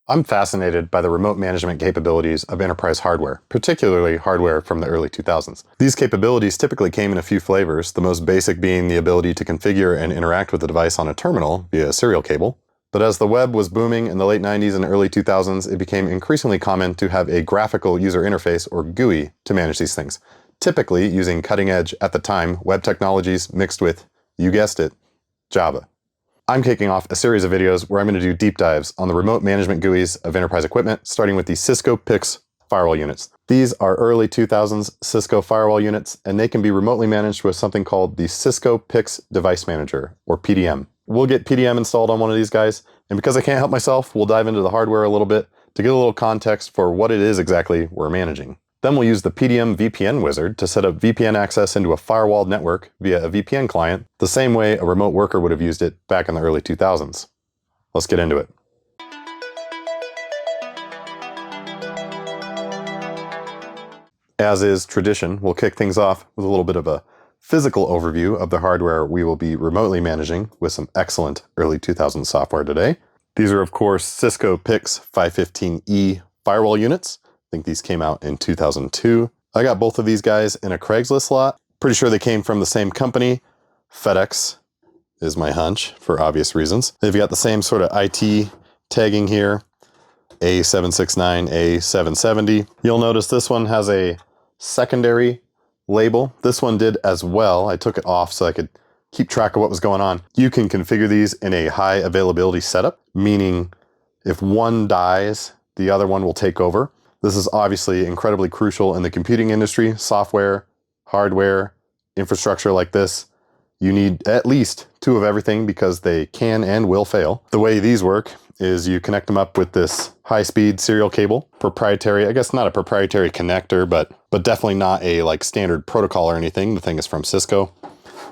I'm fascinated by the remote management capabilities of enterprise hardware, particularly hardware from the early 2000s. These capabilities typically came in a few flavors, the most basic being the ability to configure and interact with the device on a terminal via a serial cable. But as the web was booming in the late 90s and early 2000s, it became increasingly common to have a graphical user interface, or GUI, to manage these things, typically using cutting-edge, at the time, web technologies mixed with, you guessed it, Java. I'm kicking off a series of videos where I'm going to do deep dives on the remote management GUIs of enterprise equipment, starting with the Cisco PIX firewall units. These are early 2000s Cisco firewall units, and they can be remotely managed with something called the Cisco PIX Device Manager, or PDM. We'll get PDM installed on one of these guys, and because I can't help myself, we'll dive into the hardware a little bit to get a little context for what it is exactly we're managing. Then we'll use the PDM VPN wizard to set up VPN access into a firewalled network via a VPN client, the same way a remote worker would have used it back in the early 2000s. Let's get into it. As is tradition, we'll kick things off with a little bit of a physical overview of the hardware we will be remotely managing with some excellent early 2000s software today. These are, of course, Cisco PIX 515E firewall units. I think these came out in 2002. I got both of these guys in a Craigslist lot. Pretty sure they came from the same company. FedEx is my hunch, for obvious reasons. They've got the same sort of IT tagging here, A769, A770. You'll notice this one has a secondary label. This one did as well. I took it off so I could keep track of what was going on. You can configure these in a high availability setup, meaning if one dies, the other one will take over. This is obviously incredibly crucial in the computing industry, software, hardware, infrastructure like this. You need at least two of everything because they can and will fail. The way these work is you connect them up with this high-speed serial cable, proprietary, I guess not a proprietary connector, but definitely not a like standard protocol or anything. The thing is from Cisco,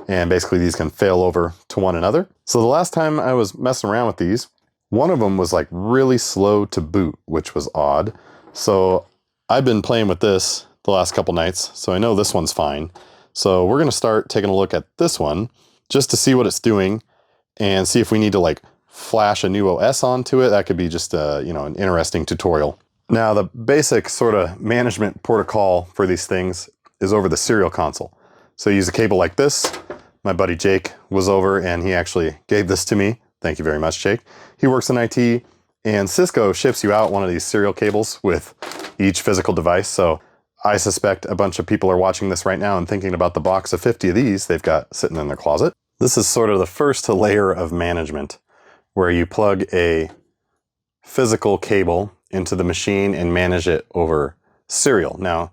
and basically these can fail over to one another. So the last time I was messing around with these, one of them was like really slow to boot, which was odd. So I've been playing with this the last couple nights, so I know this one's fine. So we're gonna start taking a look at this one just to see what it's doing and see if we need to like flash a new OS onto it. That could be just a, an interesting tutorial. Now the basic sort of management protocol for these things is over the serial console. So you use a cable like this. My buddy Jake was over and he actually gave this to me. Thank you very much, Jake. He works in IT. And Cisco ships you out one of these serial cables with each physical device. So I suspect a bunch of people are watching this right now and thinking about the box of 50 of these they've got sitting in their closet. This is sort of the first layer of management where you plug a physical cable into the machine and manage it over serial. Now,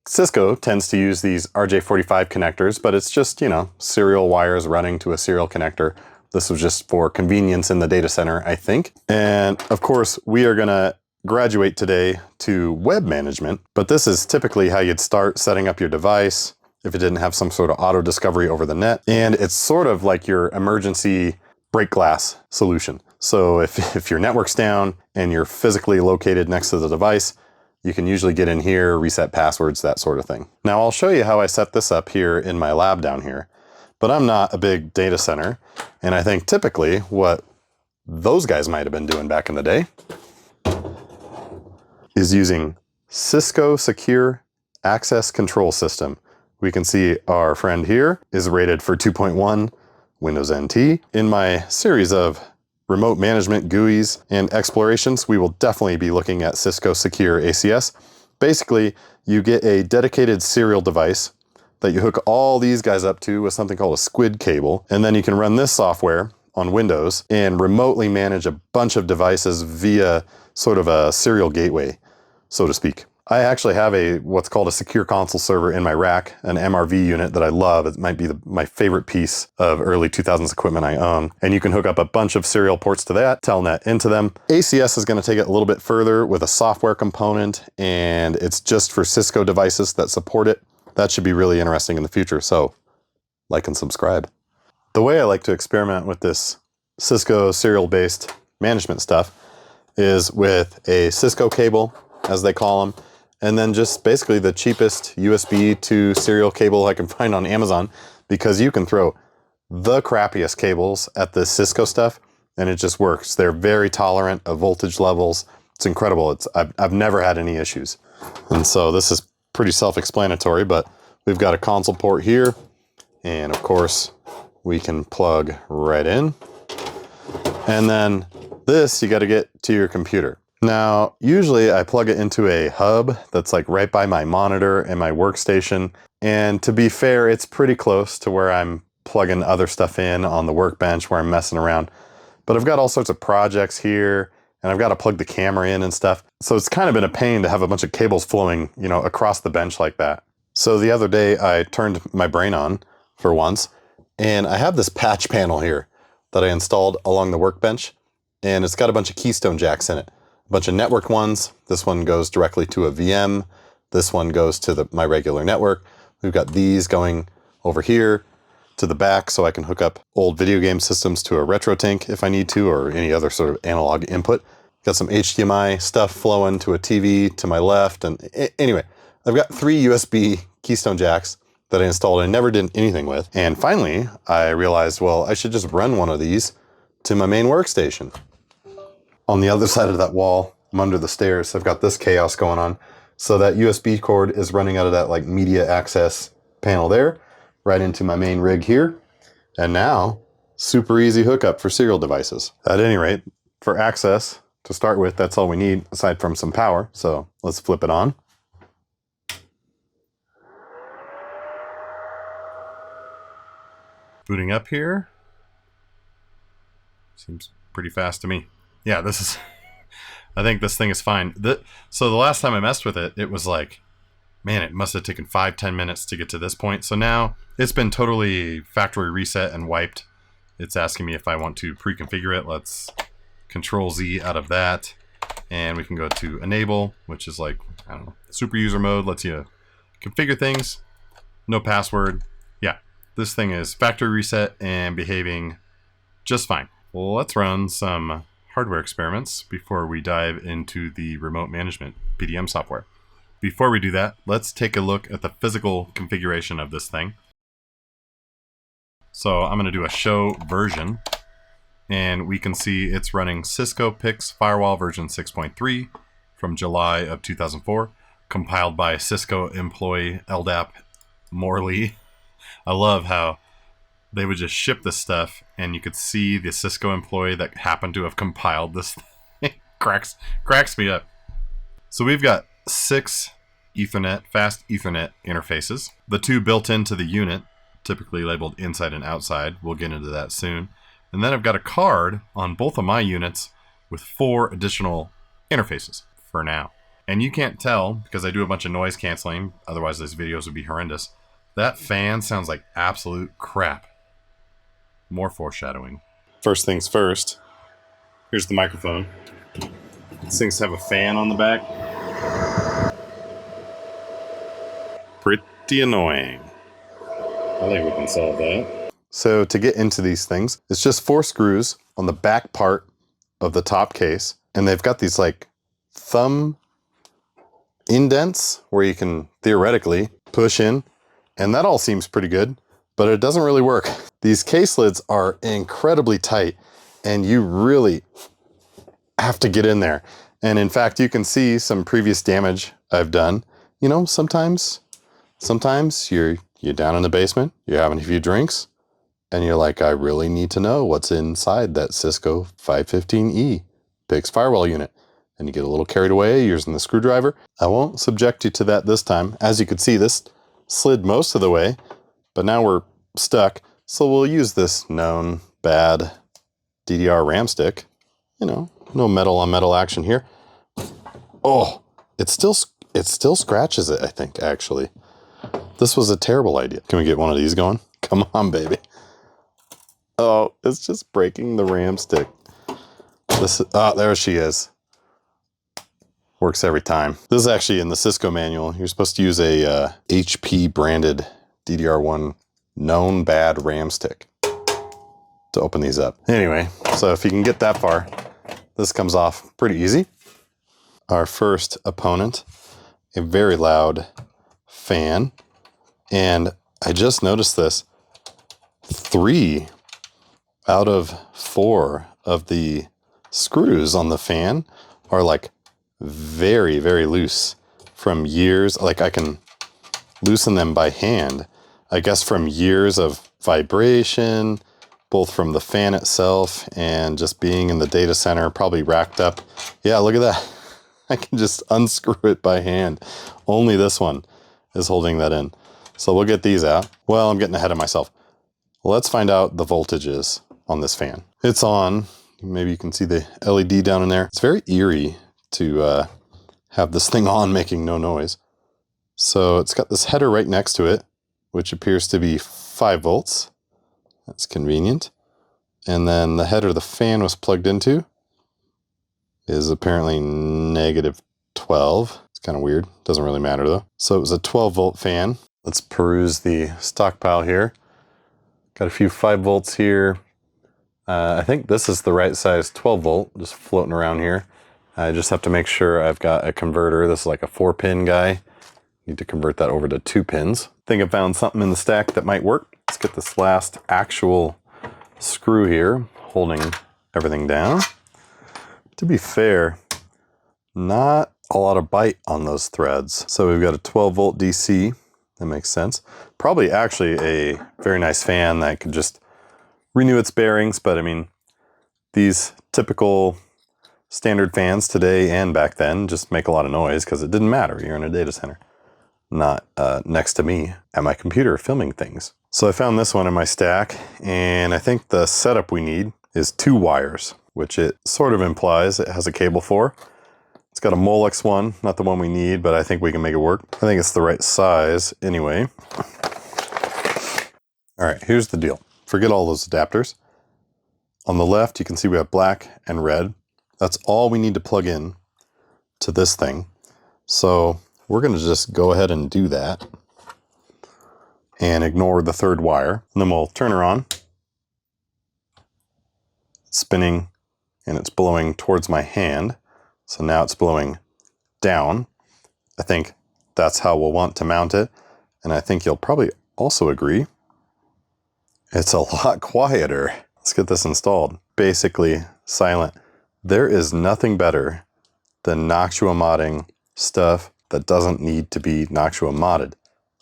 Cisco tends to use these RJ45 connectors, but it's just, serial wires running to a serial connector. This was just for convenience in the data center, I think. And of course, we are gonna graduate today to web management, but this is typically how you'd start setting up your device if it didn't have some sort of auto discovery over the net. And it's sort of like your emergency break glass solution. So if your network's down and you're physically located next to the device, you can usually get in here, reset passwords, that sort of thing. Now I'll show you how I set this up here in my lab down here. But I'm not a big data center, and I think typically what those guys might have been doing back in the day is using Cisco Secure Access Control System. We can see our friend here is rated for 2.1 Windows NT. In my series of remote management GUIs and explorations, we will definitely be looking at Cisco Secure ACS. Basically, you get a dedicated serial device that you hook all these guys up to with something called a squid cable. And then you can run this software on Windows and remotely manage a bunch of devices via sort of a serial gateway, so to speak. I actually have what's called a secure console server in my rack, an MRV unit that I love. It might be my favorite piece of early 2000s equipment I own. And you can hook up a bunch of serial ports to that, telnet into them. ACS is gonna take it a little bit further with a software component, and it's just for Cisco devices that support it. That should be really interesting in the future, so like and subscribe. The way I like to experiment with this Cisco serial-based management stuff is with a Cisco cable, as they call them, and then just basically the cheapest USB to serial cable I can find on Amazon, because you can throw the crappiest cables at the Cisco stuff and it just works. They're very tolerant of voltage levels. It's incredible. I've never had any issues. And so this is pretty self-explanatory, but we've got a console port here. And of course we can plug right in. And then this, you got to get to your computer. Now, usually I plug it into a hub that's like right by my monitor and my workstation. And to be fair, it's pretty close to where I'm plugging other stuff in on the workbench where I'm messing around. But I've got all sorts of projects here and I've got to plug the camera in and stuff. So it's kind of been a pain to have a bunch of cables flowing, you know, across the bench like that. So the other day I turned my brain on for once and I have this patch panel here that I installed along the workbench, and it's got a bunch of keystone jacks in it. A bunch of network ones. This one goes directly to a VM. This one goes to my regular network. We've got these going over here to the back so I can hook up old video game systems to a RetroTink if I need to, or any other sort of analog input. Got some HDMI stuff flowing to a TV to my left. And anyway, I've got 3 USB keystone jacks that I installed and never did anything with. And finally, I realized, well, I should just run one of these to my main workstation. On the other side of that wall, I'm under the stairs, I've got this chaos going on. So that USB cord is running out of that like media access panel there, right into my main rig here. And now, super easy hookup for serial devices. At any rate, for access, to start with, that's all we need aside from some power. So let's flip it on. Booting up here. Seems pretty fast to me. Yeah, this is, I think this thing is fine. So the last time I messed with it, it was like, man, it must have taken 5-10 minutes to get to this point. So now it's been totally factory reset and wiped. It's asking me if I want to pre-configure it. Let's Control Z out of that. And we can go to enable, which is like, I don't know, super user mode, lets you configure things. No password. Yeah, this thing is factory reset and behaving just fine. Well, let's run some hardware experiments before we dive into the remote management PDM software. Before we do that, let's take a look at the physical configuration of this thing. So I'm going to do a show version, and we can see it's running Cisco PIX firewall version 6.3 from July of 2004, compiled by Cisco employee LDAP Morley. I love how they would just ship this stuff and you could see the Cisco employee that happened to have compiled this thing. cracks me up. So we've got 6 Ethernet, fast Ethernet interfaces. The 2 built into the unit, typically labeled inside and outside. We'll get into that soon. And then I've got a card on both of my units with 4 additional interfaces for now. And you can't tell because I do a bunch of noise canceling, otherwise these videos would be horrendous. That fan sounds like absolute crap. More foreshadowing. First things first, here's the microphone. These things have a fan on the back. Pretty annoying. I think we can solve that. So to get into these things, it's just 4 screws on the back part of the top case. And they've got these like thumb indents where you can theoretically push in. And that all seems pretty good, but it doesn't really work. These case lids are incredibly tight and you really have to get in there. And in fact, you can see some previous damage I've done. You know, sometimes you're down in the basement, you're having a few drinks, and you're like, I really need to know what's inside that Cisco 515E PIX firewall unit. And you get a little carried away using the screwdriver. I won't subject you to that this time. As you can see, this slid most of the way, but now we're stuck. So we'll use this known bad DDR RAM stick. You know, no metal on metal action here. Oh, it still scratches it, I think, actually. This was a terrible idea. Can we get one of these going? Come on, baby. Oh, it's just breaking the RAM stick. There she is. Works every time. This is actually in the Cisco manual. You're supposed to use a HP branded DDR1 known bad RAM stick to open these up. Anyway, so if you can get that far, this comes off pretty easy. Our first opponent, a very loud fan. And I just noticed this. 3 out of 4 of the screws on the fan are like very, very loose from years. Like I can loosen them by hand, I guess from years of vibration, both from the fan itself and just being in the data center, probably racked up. Yeah, look at that. I can just unscrew it by hand. Only this one is holding that in. So we'll get these out. Well, I'm getting ahead of myself. Let's find out the voltages on this fan. It's on. Maybe you can see the LED down in there. It's very eerie to have this thing on making no noise. So it's got this header right next to it, which appears to be 5 volts. That's convenient. And then the header the fan was plugged into is apparently negative 12. It's kind of weird. Doesn't really matter though. So it was a 12 volt fan. Let's peruse the stockpile here. Got a few 5 volts here. I think this is the right size 12 volt, just floating around here. I just have to make sure I've got a converter. This is like a 4-pin guy. Need to convert that over to 2 pins. I think I found something in the stack that might work. Let's get this last actual screw here, holding everything down. To be fair, not a lot of bite on those threads. So we've got a 12 volt DC. That makes sense. Probably actually a very nice fan that could just renew its bearings. But I mean, these typical standard fans today and back then just make a lot of noise because it didn't matter. You're in a data center, not next to me at my computer filming things. So I found this one in my stack, and I think the setup we need is 2 wires, which it sort of implies it has a cable for. It's got a Molex one, not the one we need, but I think we can make it work. I think it's the right size anyway. All right, here's the deal. Forget all those adapters. On the left, you can see we have black and red. That's all we need to plug in to this thing. So we're gonna just go ahead and do that and ignore the 3rd wire. And then we'll turn her on. It's spinning and it's blowing towards my hand. So now it's blowing down. I think that's how we'll want to mount it. And I think you'll probably also agree, it's a lot quieter. Let's get this installed. Basically silent. There is nothing better than Noctua modding stuff that doesn't need to be Noctua modded.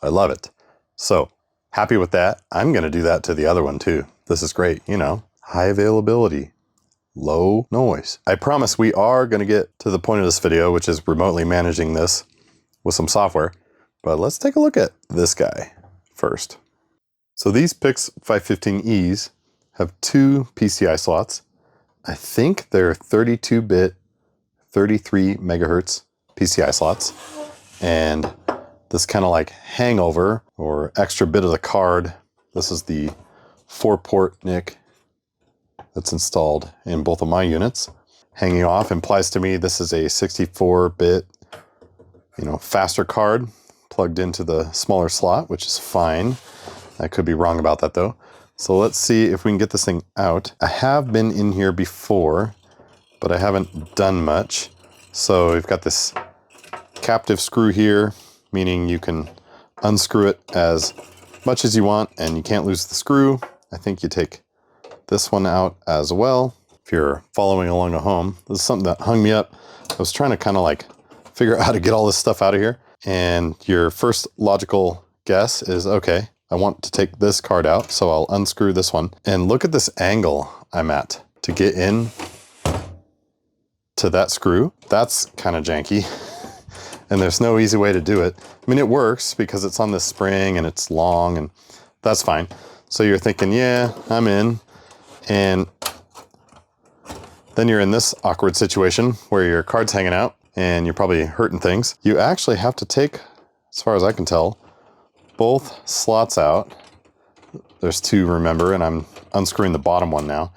I love it. So happy with that. I'm gonna do that to the other one too. This is great, you know, high availability, low noise. I promise we are gonna get to the point of this video, which is remotely managing this with some software, but let's take a look at this guy first. So these PIX 515Es have 2 PCI slots. I think they're 32-bit, 33 megahertz PCI slots. And this kind of like hangover or extra bit of the card, this is the 4-port NIC that's installed in both of my units. Hanging off implies to me this is a 64-bit, you know, faster card plugged into the smaller slot, which is fine. I could be wrong about that though. So let's see if we can get this thing out. I have been in here before, but I haven't done much. So we've got this captive screw here, meaning you can unscrew it as much as you want and you can't lose the screw. I think you take this one out as well. If you're following along at home, this is something that hung me up. I was trying to kind of like figure out how to get all this stuff out of here. And your first logical guess is, okay, I want to take this card out, so I'll unscrew this one. And look at this angle I'm at to get in to that screw. That's kind of janky. And there's no easy way to do it. I mean, it works because it's on this spring and it's long and that's fine. So you're thinking, yeah, I'm in. And then you're in this awkward situation where your card's hanging out and you're probably hurting things. You actually have to take, as far as I can tell, both slots out. There's 2, remember, and I'm unscrewing the bottom one now.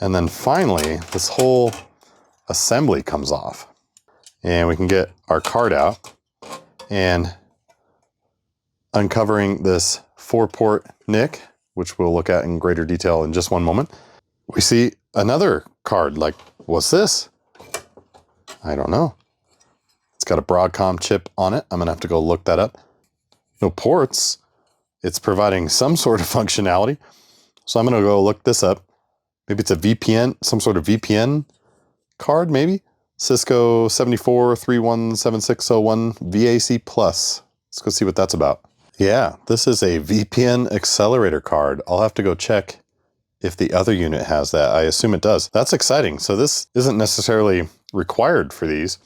And then finally, this whole assembly comes off. And we can get our card out and uncovering this 4-port NIC, which we'll look at in greater detail in just one moment. We see another card. Like, what's this? I don't know. It's got a Broadcom chip on it. I'm gonna have to go look that up. No ports. It's providing some sort of functionality. So I'm gonna go look this up. Maybe it's a VPN, some sort of VPN card maybe. Cisco 74317601 VAC Plus. Let's go see what that's about. Yeah, this is a VPN accelerator card. I'll have to go check if the other unit has that. I assume it does. That's exciting. So this isn't necessarily required for these.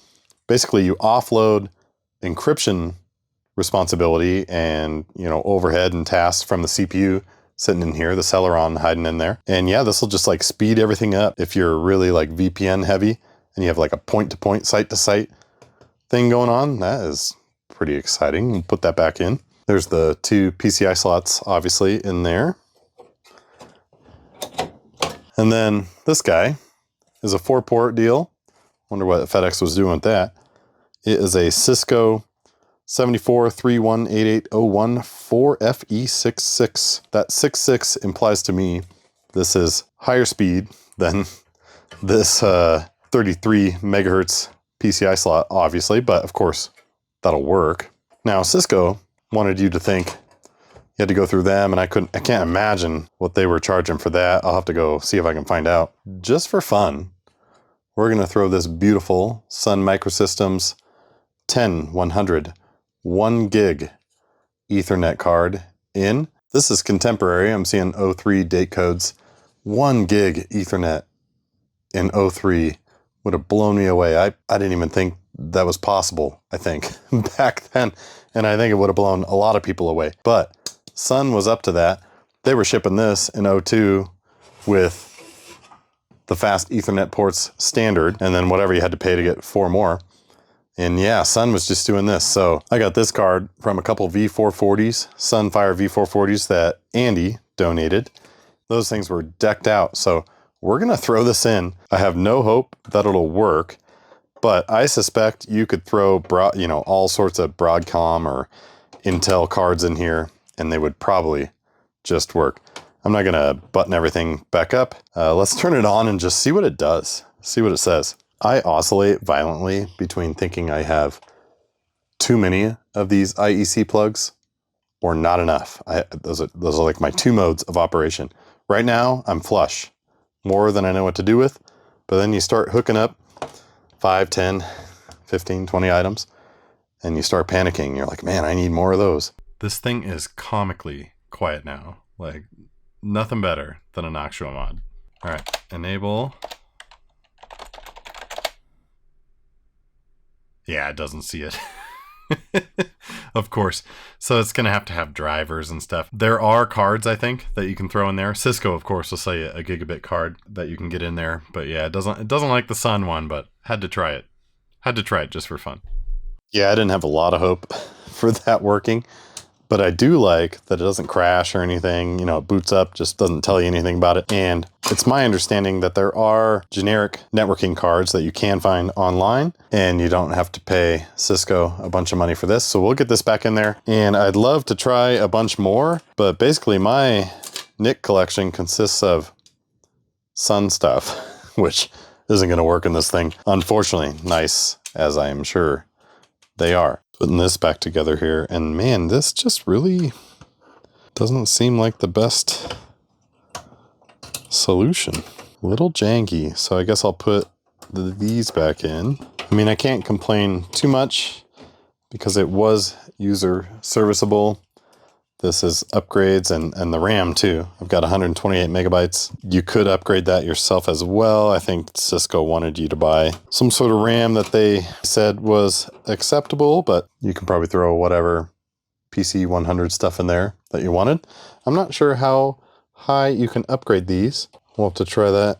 Basically, you offload encryption responsibility and, you know, overhead and tasks from the CPU sitting in here, the Celeron hiding in there. And yeah, this will just like speed everything up if you're really like VPN heavy and you have like a point-to-point, site-to-site thing going on. That is pretty exciting. We'll put that back in. There's the 2 PCI slots, obviously, in there. And then this guy is a 4-port deal. Wonder what FedEx was doing with that. It is a Cisco 74318801 4FE66. That 66 implies to me this is higher speed than this 33 megahertz PCI slot, obviously, but of course that'll work. Now Cisco wanted you to think you had to go through them, and I can't imagine what they were charging for that. I'll have to go see if I can find out. Just for fun, we're gonna throw this beautiful Sun Microsystems 10100 1 gig Ethernet card in. This is contemporary. I'm seeing 03 date codes. 1 gig Ethernet in 03 would have blown me away. I didn't even think that was possible, I think, back then. And I think it would have blown a lot of people away. But Sun was up to that. They were shipping this in 02 with the fast Ethernet ports standard, and then whatever you had to pay to get 4 more. And yeah, Sun was just doing this. So I got this card from a couple V440s, Sunfire V440s that Andy donated. Those things were decked out. So we're gonna throw this in. I have no hope that it'll work, but I suspect you could throw all sorts of Broadcom or Intel cards in here and they would probably just work. I'm not gonna button everything back up. Let's turn it on and just see what it does. See what it says. I oscillate violently between thinking I have too many of these IEC plugs or not enough. Those are like my 2 modes of operation. Right now, I'm flush, more than I know what to do with, but then you start hooking up 5, 10, 15, 20 items, and you start panicking. You're like, man, I need more of those. This thing is comically quiet now. Like, nothing better than a Noctua mod. All right, enable. Yeah, it doesn't see it. Of course. So it's going to have drivers and stuff. There are cards, I think, that you can throw in there. Cisco, of course, will sell you a gigabit card that you can get in there. But yeah, it doesn't like the Sun one, but had to try it. Had to try it just for fun. Yeah, I didn't have a lot of hope for that working. But I do like that it doesn't crash or anything. You know, it boots up, just doesn't tell you anything about it. And it's my understanding that there are generic networking cards that you can find online, and you don't have to pay Cisco a bunch of money for this. So we'll get this back in there. And I'd love to try a bunch more, but basically my NIC collection consists of Sun stuff, which isn't going to work in this thing. Unfortunately, nice as I am sure they are. Putting this back together here, and man, this just really doesn't seem like the best solution. A little janky, so I guess I'll put these back in. I mean, I can't complain too much because it was user serviceable. This is upgrades and the RAM too. I've got 128 megabytes. You could upgrade that yourself as well. I think Cisco wanted you to buy some sort of RAM that they said was acceptable, but you can probably throw whatever PC 100 stuff in there that you wanted. I'm not sure how high you can upgrade these. We'll have to try that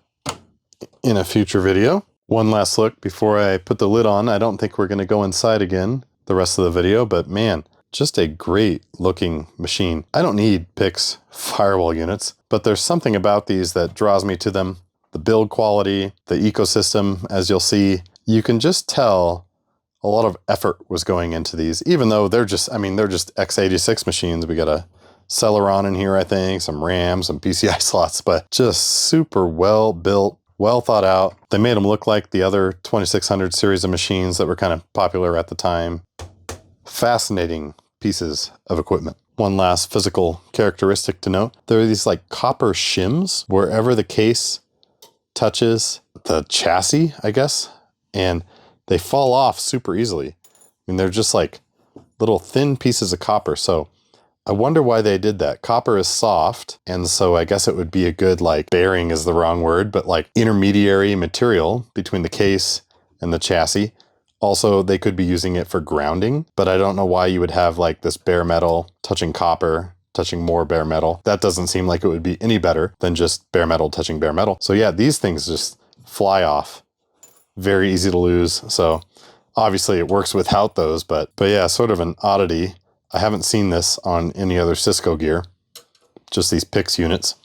in a future video. One last look before I put the lid on. I don't think we're gonna go inside again the rest of the video, but man, just a great looking machine. I don't need PIX firewall units, but there's something about these that draws me to them. The build quality, the ecosystem, as you'll see, you can just tell a lot of effort was going into these, even though they're just x86 machines. We got a Celeron in here, I think, some RAM, some PCI slots, but just super well built, well thought out. They made them look like the other 2600 series of machines that were kind of popular at the time. Fascinating pieces of equipment. One last physical characteristic to note. There are these like copper shims wherever the case touches the chassis, I guess, and they fall off super easily. I mean, they're just like little thin pieces of copper. So I wonder why they did that. Copper is soft, and so I guess it would be a good, like, bearing is the wrong word, but like intermediary material between the case and the chassis. Also, they could be using it for grounding, but I don't know why you would have like this bare metal touching copper, touching more bare metal. That doesn't seem like it would be any better than just bare metal touching bare metal. So yeah, these things just fly off. Very easy to lose. So obviously it works without those, but yeah, sort of an oddity. I haven't seen this on any other Cisco gear, just these PIX units.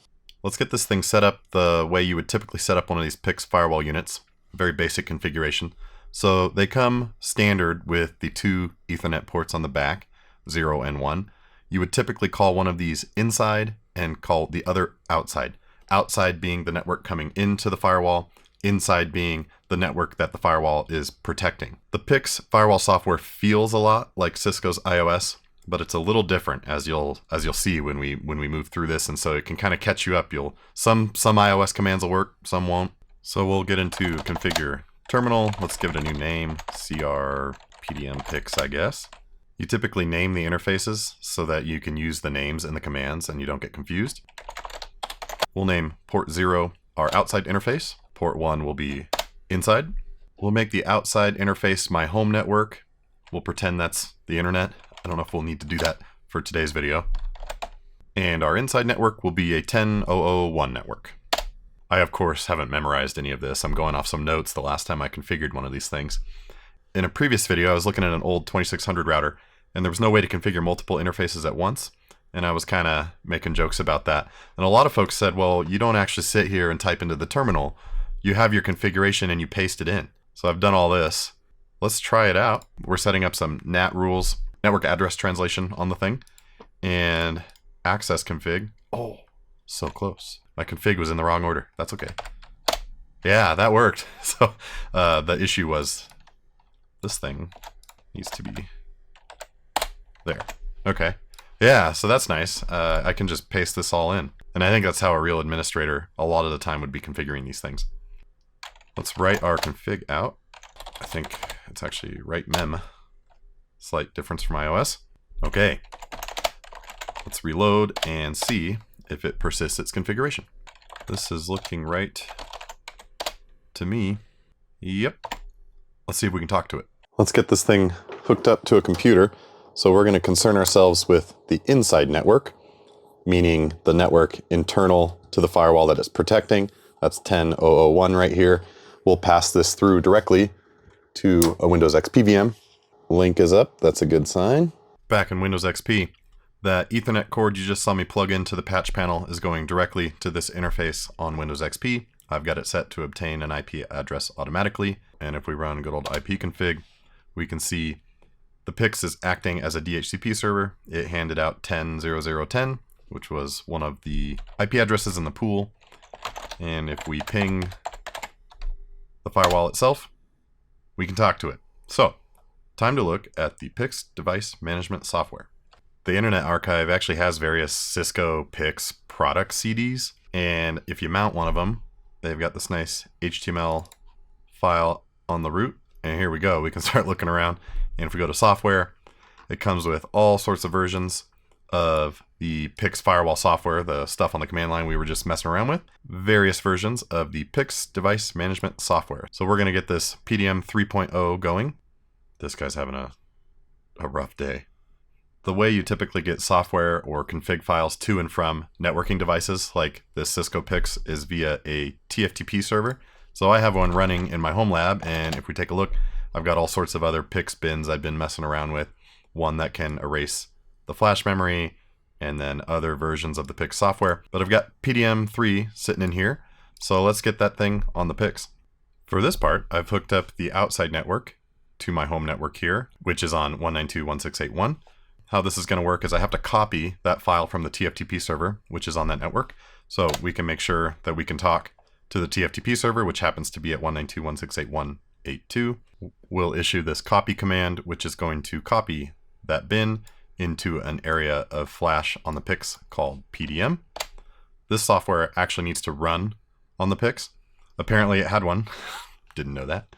Let's get this thing set up the way you would typically set up one of these PIX firewall units. Very basic configuration. So they come standard with the 2 Ethernet ports on the back, 0 and 1. You would typically call one of these inside and call the other outside. Outside being the network coming into the firewall, inside being the network that the firewall is protecting. The PIX firewall software feels a lot like Cisco's iOS, but it's a little different, as you'll see when we move through this, and so it can kind of catch you up. Some iOS commands will work, some won't. So we'll get into configure terminal. Let's give it a new name, CR PDM PIX, I guess. You typically name the interfaces so that you can use the names in the commands and you don't get confused. We'll name port 0 our outside interface. Port 1 will be inside. We'll make the outside interface my home network. We'll pretend that's the internet. I don't know if we'll need to do that for today's video. And our inside network will be a 10.0.0.1 network. I, of course, haven't memorized any of this. I'm going off some notes the last time I configured one of these things. In a previous video, I was looking at an old 2600 router, and there was no way to configure multiple interfaces at once. And I was kind of making jokes about that. And a lot of folks said, well, you don't actually sit here and type into the terminal. You have your configuration and you paste it in. So I've done all this. Let's try it out. We're setting up some NAT rules, network address translation on the thing, and access config. Oh, so close. My config was in the wrong order. That's okay. Yeah, that worked. So the issue was this thing needs to be there. Okay. Yeah, so that's nice. I can just paste this all in. And I think that's how a real administrator a lot of the time would be configuring these things. Let's write our config out. I think it's actually write mem. Slight difference from iOS. Okay. Let's reload and see if it persists its configuration. This is looking right to me. Yep. Let's see if we can talk to it. Let's get this thing hooked up to a computer. So we're going to concern ourselves with the inside network, meaning the network internal to the firewall that it's protecting. That's 10.0.0.1 right here. We'll pass this through directly to a Windows XP VM. Link is up. That's a good sign. Back in Windows XP, that Ethernet cord you just saw me plug into the patch panel is going directly to this interface on Windows XP. I've got it set to obtain an IP address automatically. And if we run good old ipconfig, we can see the PIX is acting as a DHCP server. It handed out 10.0.0.10, which was one of the IP addresses in the pool. And if we ping the firewall itself, we can talk to it. So, time to look at the PIX device management software. The Internet Archive actually has various Cisco PIX product CDs. And if you mount one of them, they've got this nice HTML file on the root. And here we go. We can start looking around. And if we go to software, it comes with all sorts of versions of the PIX firewall software, the stuff on the command line we were just messing around with. Various versions of the PIX device management software. So we're going to get this PDM 3.0 going. This guy's having a rough day. The way you typically get software or config files to and from networking devices like this Cisco PIX is via a TFTP server. So I have one running in my home lab, and if we take a look, I've got all sorts of other PIX bins I've been messing around with. One that can erase the flash memory, and then other versions of the PIX software. But I've got PDM 3 sitting in here, so let's get that thing on the PIX. For this part, I've hooked up the outside network to my home network here, which is on 192.168.1. How this is going to work is I have to copy that file from the TFTP server, which is on that network, so we can make sure that we can talk to the TFTP server, which happens to be at 192.168.1.82. We'll issue this copy command, which is going to copy that bin into an area of flash on the PIX called PDM. This software actually needs to run on the PIX. Apparently it had one. Didn't know that.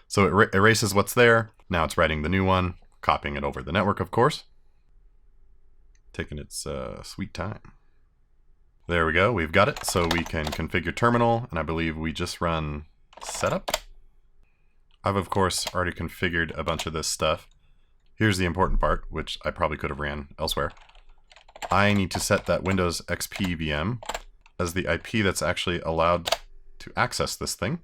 So it erases what's there. Now it's writing the new one, copying it over the network, of course. Taking its sweet time. There we go, we've got it. So we can configure terminal, and I believe we just run setup. I've of course already configured a bunch of this stuff. Here's the important part, which I probably could have ran elsewhere. I need to set that Windows XP VM as the IP that's actually allowed to access this thing.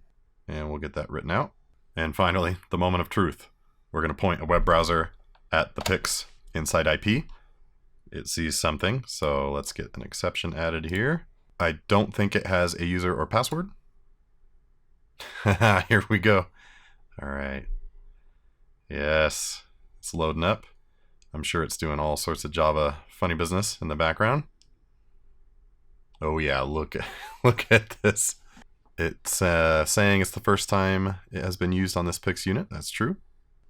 And we'll get that written out. And finally, the moment of truth. We're going to point a web browser at the PIX inside IP. It sees something, so let's get an exception added here. I don't think it has a user or password. Here we go. All right. Yes, it's loading up. I'm sure it's doing all sorts of Java funny business in the background. Oh yeah, look at this. It's saying it's the first time it has been used on this PIX unit. That's true.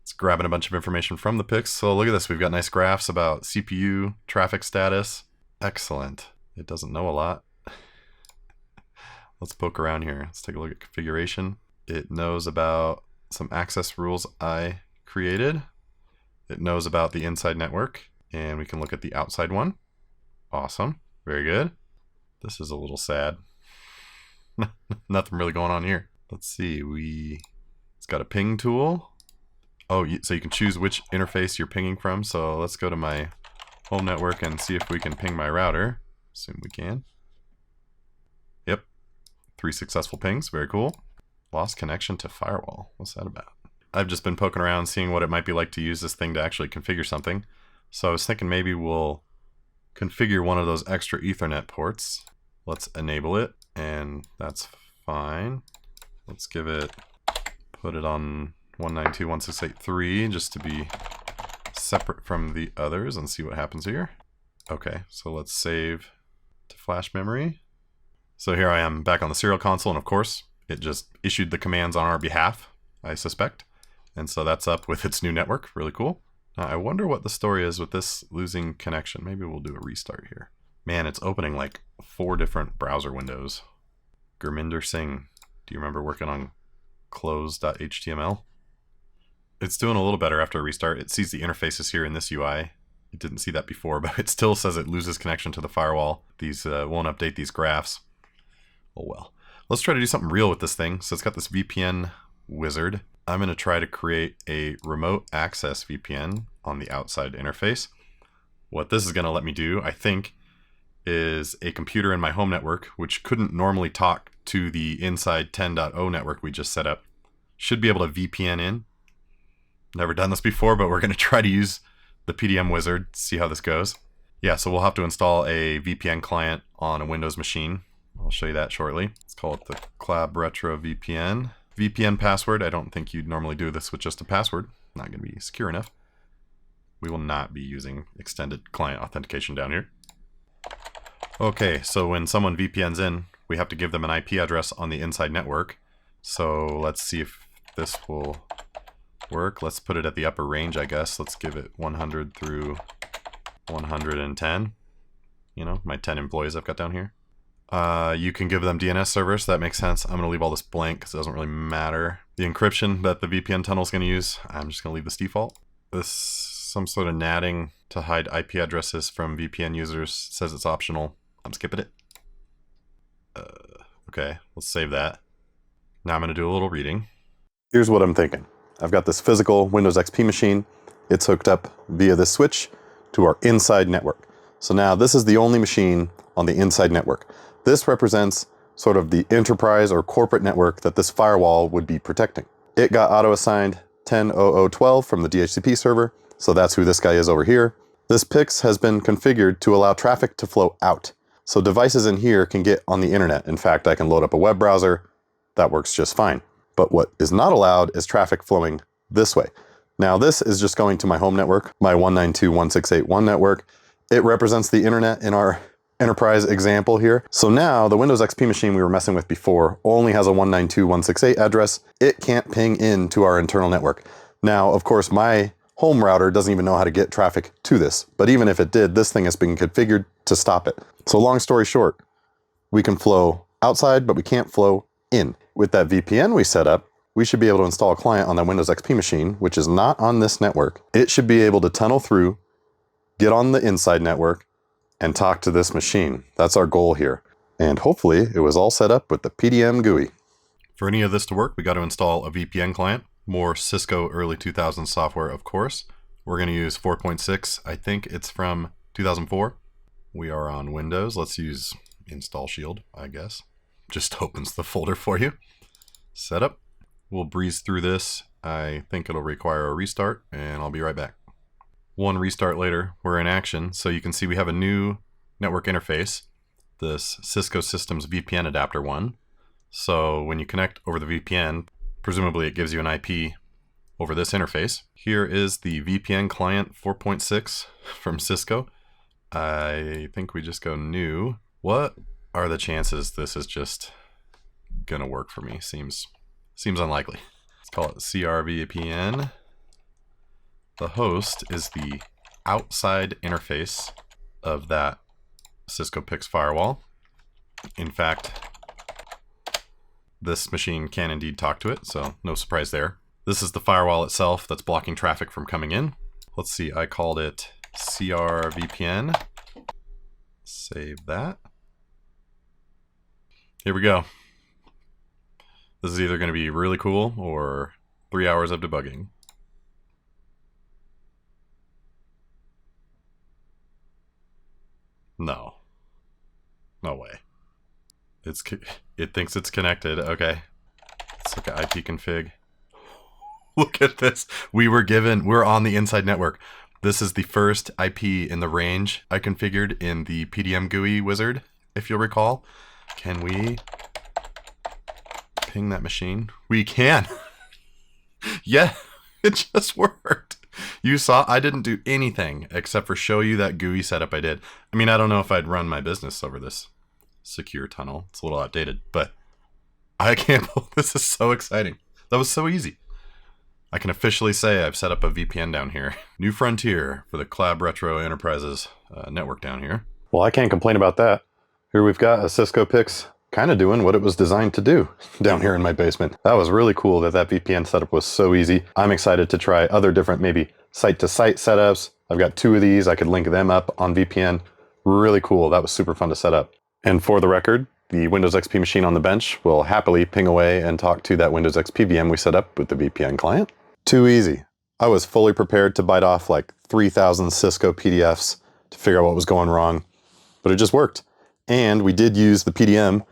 It's grabbing a bunch of information from the PIX. So look at this. We've got nice graphs about CPU, traffic status. Excellent. It doesn't know a lot. Let's poke around here. Let's take a look at configuration. It knows about some access rules I created. It knows about the inside network. And we can look at the outside one. Awesome. Very good. This is a little sad. Nothing really going on here. Let's see. It's got a ping tool. Oh, so you can choose which interface you're pinging from. So let's go to my home network and see if we can ping my router. Assume we can. Yep. 3 successful pings. Very cool. Lost connection to firewall. What's that about? I've just been poking around seeing what it might be like to use this thing to actually configure something. So I was thinking maybe we'll configure one of those extra Ethernet ports. Let's enable it, and that's fine. Let's put it on 192.168.3 just to be separate from the others and see what happens here. Okay, so let's save to flash memory. So here I am back on the serial console, and of course it just issued the commands on our behalf, I suspect. And so that's up with its new network. Really cool. Now I wonder what the story is with this losing connection. Maybe we'll do a restart here. Man, it's opening like 4 different browser windows. Gurminder Singh, do you remember working on close.html? It's doing a little better after a restart. It sees the interfaces here in this UI. It didn't see that before, but it still says it loses connection to the firewall. These won't update these graphs. Oh well. Let's try to do something real with this thing. So it's got this VPN wizard. I'm going to try to create a remote access VPN on the outside interface. What this is going to let me do, I think, is a computer in my home network, which couldn't normally talk to the inside 10.0 network we just set up, should be able to VPN in. Never done this before, but we're going to try to use the PDM wizard, see how this goes. Yeah, so we'll have to install a VPN client on a Windows machine. I'll show you that shortly. Let's call it the Clab Retro VPN. VPN password, I don't think you'd normally do this with just a password. Not going to be secure enough. We will not be using extended client authentication down here. Okay, so when someone VPNs in, we have to give them an IP address on the inside network. So let's see if this will work. Let's put it at the upper range, I guess. Let's give it 100 through 110. You know, my 10 employees I've got down here. You can give them DNS servers. That makes sense. I'm going to leave all this blank because it doesn't really matter. The encryption that the VPN tunnel is going to use, I'm just going to leave this default. This some sort of natting to hide IP addresses from VPN users. It says it's optional. I'm skipping it. Okay, let's save that. Now I'm going to do a little reading. Here's what I'm thinking. I've got this physical Windows XP machine. It's hooked up via this switch to our inside network. So now this is the only machine on the inside network. This represents sort of the enterprise or corporate network that this firewall would be protecting. It got auto-assigned 10.00.12 from the DHCP server, so that's who this guy is over here. This PIX has been configured to allow traffic to flow out. So devices in here can get on the internet. In fact, I can load up a web browser. That works just fine. But what is not allowed is traffic flowing this way. Now this is just going to my home network, my 192.168.1 network. It represents the internet in our enterprise example here. So now the Windows XP machine we were messing with before only has a 192.168 address. It can't ping into our internal network. Now, of course, my home router doesn't even know how to get traffic to this. But even if it did, this thing has been configured to stop it. So long story short, we can flow outside, but we can't flow in. With that VPN we set up, we should be able to install a client on that Windows XP machine, which is not on this network. It should be able to tunnel through, get on the inside network, and talk to this machine. That's our goal here. And hopefully it was all set up with the PDM GUI. For any of this to work, we got to install a VPN client, more Cisco early 2000s software, of course. We're going to use 4.6. I think it's from 2004. We are on Windows. Let's use Install Shield, I guess. Just opens the folder for you. Setup. We'll breeze through this. I think it'll require a restart, and I'll be right back. One restart later, we're in action. So you can see we have a new network interface, this Cisco Systems VPN adapter one. So when you connect over the VPN, presumably it gives you an IP over this interface. Here is the VPN client 4.6 from Cisco. I think we just go new. What are the chances this is just gonna work for me? Seems unlikely. Let's call it CRVPN. The host is the outside interface of that Cisco PIX firewall. In fact, this machine can indeed talk to it, so no surprise there. This is the firewall itself that's blocking traffic from coming in. Let's see, I called it CRVPN. Save that. Here we go. This is either going to be really cool or 3 hours of debugging. No. No way. It thinks it's connected. Okay. Let's look at IP config. Look at this. We're on the inside network. This is the first IP in the range I configured in the PDM GUI wizard, if you'll recall. Can we ping that machine? We can. Yeah, it just worked. You saw I didn't do anything except for show you that GUI setup I did. I mean, I don't know if I'd run my business over this secure tunnel. It's a little outdated, but I can't believe this is so exciting. That was so easy. I can officially say I've set up a VPN down here. New frontier for the Collab Retro Enterprises network down here. Well, I can't complain about that. Here we've got a Cisco PIX kind of doing what it was designed to do down here in my basement. That was really cool that VPN setup was so easy. I'm excited to try other different maybe site-to-site setups. I've got 2 of these. I could link them up on VPN. Really cool. That was super fun to set up. And for the record, the Windows XP machine on the bench will happily ping away and talk to that Windows XP VM we set up with the VPN client. Too easy. I was fully prepared to bite off like 3,000 Cisco PDFs to figure out what was going wrong, but it just worked. And we did use the PDM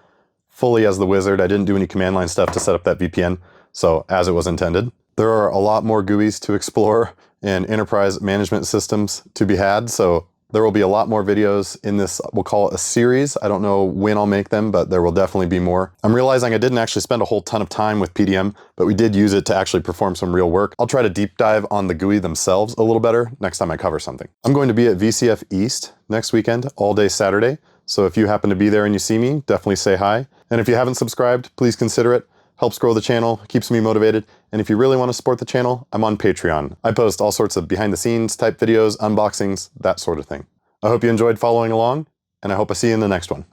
fully as the wizard. I didn't do any command line stuff to set up that VPN, so as it was intended. There are a lot more GUIs to explore and enterprise management systems to be had, so there will be a lot more videos in this, we'll call it a series. I don't know when I'll make them, but there will definitely be more. I'm realizing I didn't actually spend a whole ton of time with PDM, but we did use it to actually perform some real work. I'll try to deep dive on the GUI themselves a little better next time I cover something. I'm going to be at VCF East next weekend, all day Saturday. So if you happen to be there and you see me, definitely say hi. And if you haven't subscribed, please consider it. Helps grow the channel, keeps me motivated. And if you really want to support the channel, I'm on Patreon. I post all sorts of behind the scenes type videos, unboxings, that sort of thing. I hope you enjoyed following along, and I hope I see you in the next one.